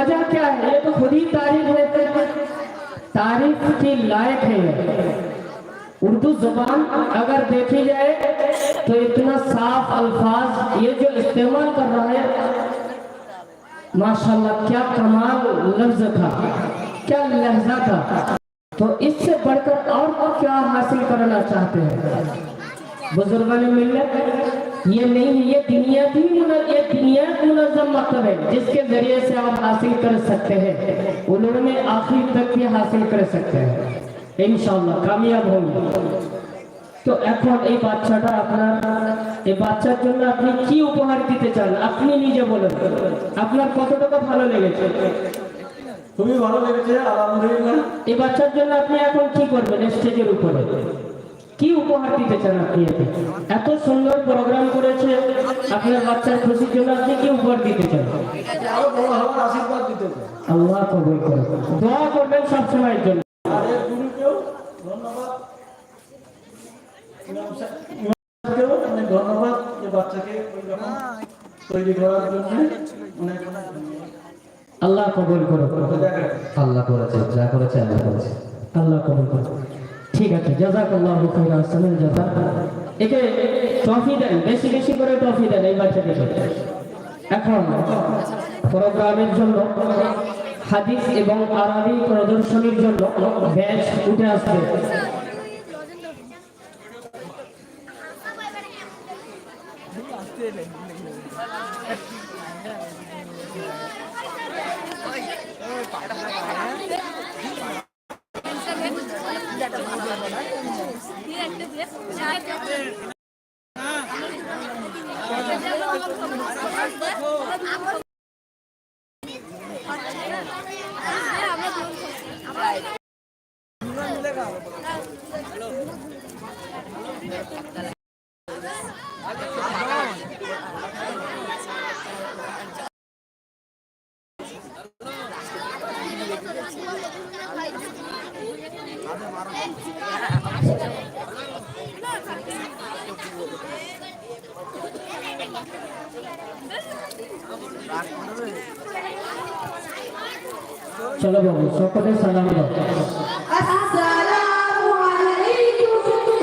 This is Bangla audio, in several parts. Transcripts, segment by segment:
वजह क्या है? ये तो खुद ही तारीफ है, तारीफ की लायक है। उर्दू जुबान अगर देखी जाए तो इतना साफ अल्फाज ये जो इस्तेमाल कर रहा है, माशाल्लाह क्या कमाल लफ्ज था, क्या लहजा था। तो इससे बढ़कर और क्या हासिल करना चाहते हैं? बुजुर्गान मिल्लत ये नहीं है, ये दुनिया मुनज़्ज़म मकसद है जिसके जरिए से आप हासिल कर सकते हैं, उन्होंने आखिर तक भी हासिल कर सकते हैं इंशाअल्लाह, कामयाब होंगे। तो এখন এই বাচ্চাটা এই বাচ্চার জন্য আপনি কি উপহার দিতে চান? আপনি নিজে বলেন, আপনার কতটুকু ভালো লেগেছে? খুবই ভালো লেগেছে আলহামদুলিল্লাহ। এই বাচ্চার জন্য আপনি এখন কি করবেন? স্টেজের উপরে কি উপহার দিতে চান আপনি? এত সুন্দর প্রোগ্রাম করেছে, আপনার বাচ্চার খুশির জন্য আপনি কি উপহার দিতে চান? আরো বড় হওয়ার আশীর্বাদ দিতে চাই। আল্লাহ কবুল করুন, দোয়া করবেন সব সময়ের জন্য। আর এর গুরুকেও ধন্যবাদ, ইমামকেও অনেক ধন্যবাদ যে বাচ্চাকে ওইরকম তৈরি করার জন্য অনেক আল্লাহ কবুল করুন। আল্লাহ করেছে, যা করেছে আল্লাহ করেছে, আল্লাহ কবুল করুন। ঠিক আছে, জাযাকাল্লাহু খাইরান, আহসানুল জাযা। একে ট্রফি দেন, বেশি বেশি করে ট্রফি দেন এই বাচ্চাটিকে। এখন প্রোগ্রামের জন্য হাদিস এবং আরবি প্রদর্শনীর জন্য ব্যাচ উঠে আসবে। চলো বাবু, সকলে সালাম দাও। আসসালামু আলাইকুম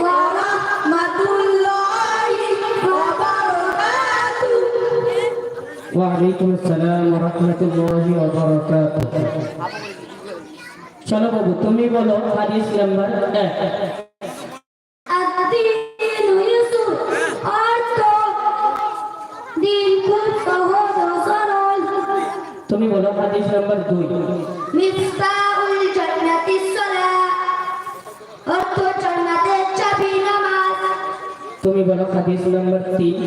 ওয়া রাহমাতুল্লাহি ওয়া বারাকাতুহু। ওয়া আলাইকুম আসসালাম ওয়া রাহমাতুল্লাহি ওয়া বারাকাতুহু। চলো বাবু, তুমি বলো হাদিস নাম্বার 1। আদ-দীনু ইউসুর, অর্থ দিন খুব সহজ ও সরল। তুমি বলো হাদিস নাম্বার 2। মিফতাহুল জান্নাতিস সালাহ, অর্থ জান্নাতের চাবি নামাজ। তুমি বলো হাদিস নাম্বার 3।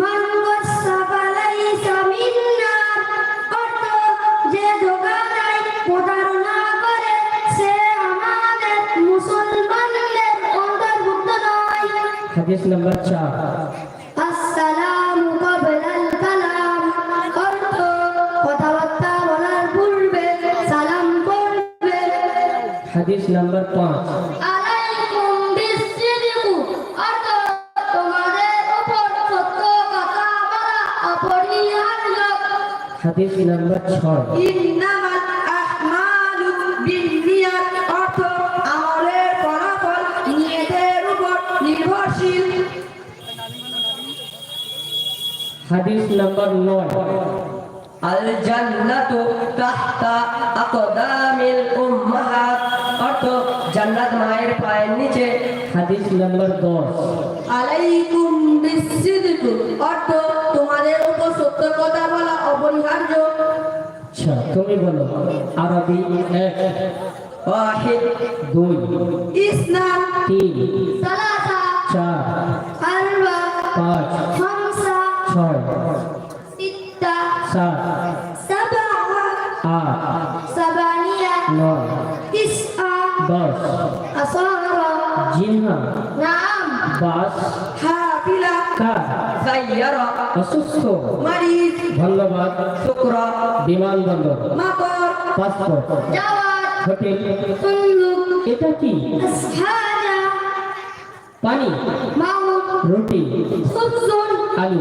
মান ওয়াসাফা লাইসা মিন্না, অর্থ যে ধোঁকা দেয়, প্রতারণা করে, সে আমাদের মুসলমানদের অন্তর্ভুক্ত নয়। হাদিস নাম্বার 4। আসসালামু ক্বাবলাল কালাম, অর্থ কথাবার্তা বলার পূর্বে সালাম করবে। হাদিস নাম্বার 5। আলাইকুম বিসসিদক, অর্থ তোমাদের উপর সত্য কথা বলা অপরিহার্য। হাদিস নাম্বার 6। ইন্নামাল আ'মালু বিন্নিয়াত, অর্থ আমলের ফলাফল নিয়তের উপর নির্ভরশীল। হাদিস নাম্বার 9। আল জান্নাতু তাহতা আকদামিল উম্মাহাত, অর্থ জান্নাত মায়ের পায়ের নিচে। হাদিস নাম্বার 10। আলাইকুম বিসসিদক, অর্থ তোমাদের উপর সত্য কথা বলা অপরিহার্য। আচ্ছা, তুমি বলো আরবি 1। ওয়াহিদ, 2। ইসনান, 3। সালাসা, 4। আরবা, 5। খামসা, 6। সিত্তা, 7। সাবা, 8। সাবানিয়া, 9। তিসআ, 10। আসারা, জিনহা, নাম, বাস, হাফিলা, কার, সাইয়ারা, অসুস্থ, মারিদ, ধন্যবাদ, শুকরা, বিমানবন্দর, মাকর, পাসপোর্ট, জাওয়াদ, হোটেল। সুন্দুক, এটা কি? আসহাজা, পানি, মাউত, রুটি, খুবজুন, আলু।